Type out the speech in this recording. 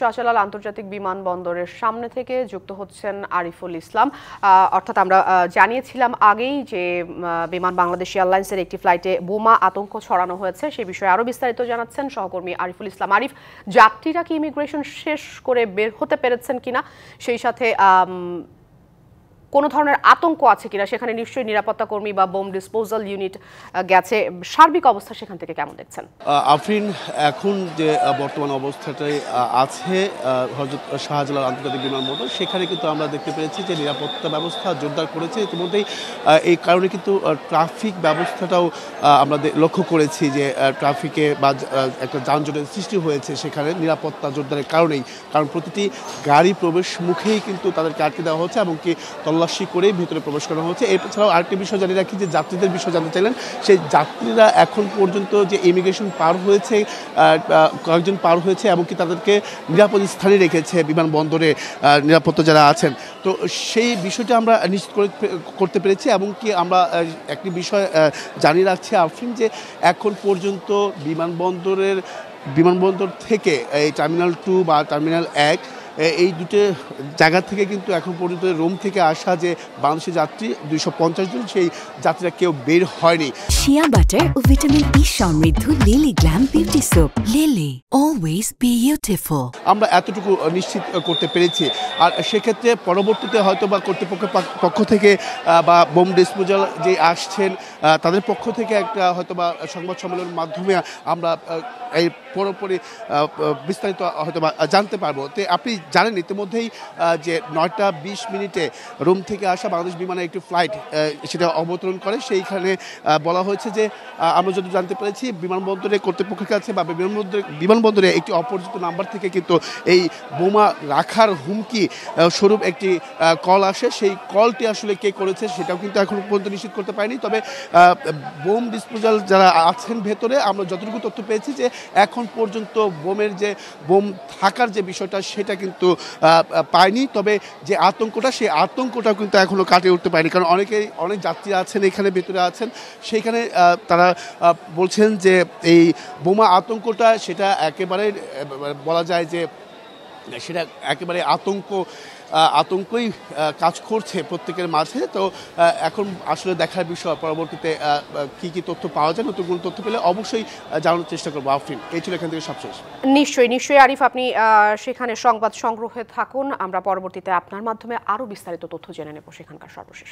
শাহজালাল আন্তর্জাতিক বিমানবন্দরের সামনে থেকে যুক্ত হচ্ছেন আরিফুল ইসলাম। অর্থাৎ আমরা জানিয়েছিলাম আগেই যে বিমান বাংলাদেশ এয়ারলাইন্সের একটি ফ্লাইটে বোমা আতঙ্ক ছড়ানো হয়েছে, সে বিষয়ে আরও বিস্তারিত জানাচ্ছেন সহকর্মী আরিফুল ইসলাম। আরিফ, যাত্রীরা কি ইমিগ্রেশন শেষ করে বের হতে পেরেছেন কিনা, সেই সাথে কোনো ধরনের আতঙ্ক আছে কিনা, সেখানে নিশ্চয়ই নিরাপত্তা কর্মী বা বোম ডিসপোজাল ইউনিট গেছে, সার্বিক অবস্থা সেখান থেকে কেমন দেখছেন? আফরিন, এখন যে বর্তমান অবস্থাটাই আছে হযরত শাহজালাল আন্তর্জাতিক বিমানবন্দর, সেখানে কিন্তু আমরা দেখতে পেরেছি যে নিরাপত্তা ব্যবস্থা জোরদার করেছে ইতিমধ্যেই। এই কারণে কিন্তু ট্রাফিক ব্যবস্থাটাও আমরা লক্ষ্য করেছি যে ট্রাফিকে বা একটা যানজটের সৃষ্টি হয়েছে সেখানে নিরাপত্তা জোরদারের কারণেই। কারণ প্রতিটি গাড়ি প্রবেশ মুখেই কিন্তু তাদেরকে আটকে দেওয়া হচ্ছে এবং কি তল্লাশি করেই ভিতরে প্রবেশ করা হচ্ছে। এছাড়াও আরেকটি বিষয় জানিয়ে রাখি যে যাত্রীদের বিষয় জানতে চাইলেন, সেই যাত্রীরা এখন পর্যন্ত যে ইমিগ্রেশন পার হয়েছে, কয়েকজন পার হয়েছে এবং কি তাদেরকে নিরাপদ স্থানে রেখেছে বিমানবন্দরে নিরাপত্তা যারা আছেন। তো সেই বিষয়টা আমরা নিশ্চিত করতে পেরেছি এবং কি আমরা একটি বিষয় জানিয়ে রাখছি আফরিন, যে এখন পর্যন্ত বিমানবন্দর থেকে এই টার্মিনাল 2 বা টার্মিনাল 1 এই দুটো জায়গা থেকে কিন্তু এখন পর্যন্ত রোম থেকে আসা যে বাংলাদেশি যাত্রী 250 জন, সেই যাত্রীরা কেউ বের হয়নি। শিয়া বাটার ও ভিটামিন ই সমৃদ্ধ lily glam beauty soap. Lily, always beautiful. আমরা এতটুকু নিশ্চিত করতে পেরেছি। আর সেক্ষেত্রে পরবর্তীতে হয়তো বা কর্তৃপক্ষের পক্ষ থেকে বা বোম ডিসপোজাল যে আসছেন তাদের পক্ষ থেকে একটা হয়তো বা সংবাদ সম্মেলনের মাধ্যমে আমরা এই পুরোপুরি বিস্তারিত হয়তো বা জানতে পারবো। তো আপনি জানেন ইতিমধ্যেই যে 9:20 রোম থেকে আসা বাংলাদেশ বিমানের একটি ফ্লাইট সেটা অবতরণ করে। সেইখানে বলা হয়েছে যে আমরা যদি জানতে পেরেছি বিমানবন্দরের কর্তৃপক্ষের কাছে বা বিমানবন্দরে একটি অপরিচিত নাম্বার থেকে কিন্তু এই বোমা রাখার হুমকি স্বরূপ একটি কল আসে। সেই কলটি আসলে কে করেছে সেটাও কিন্তু এখন পর্যন্ত নিশ্চিত করতে পারিনি। তবে বোম ডিসপোজাল যারা আছেন ভেতরে, আমরা যতটুকু তথ্য পেয়েছি যে এখন পর্যন্ত বোম থাকার যে বিষয়টা সেটা কিন্তু পায়নি। তবে যে আতঙ্কটা, সেই আতঙ্কটাও কিন্তু এখনও কাটিয়ে উঠতে পারেনি। কারণ অনেক যাত্রী আছেন এখানে ভেতরে আছেন, সেইখানে তারা বলছেন যে এই বোমা আতঙ্কটা সেটা একেবারে বলা যায় যে সেটা একেবারে আতঙ্কই কাজ করছে প্রত্যেকের মাঝে। তো এখন আসলে দেখার বিষয় পরবর্তীতে কি তথ্য পাওয়া যায়। নতুন কোনো তথ্য পেলে অবশ্যই জানানোর চেষ্টা করবো আফরিন। এই ছিল এখান থেকে সবশেষ। নিশ্চয়ই আরিফ, আপনি সেখানে সংবাদ সংগ্রহে থাকুন, আমরা পরবর্তীতে আপনার মাধ্যমে আরও বিস্তারিত তথ্য জেনে নেব সেখানকার সর্বশেষ।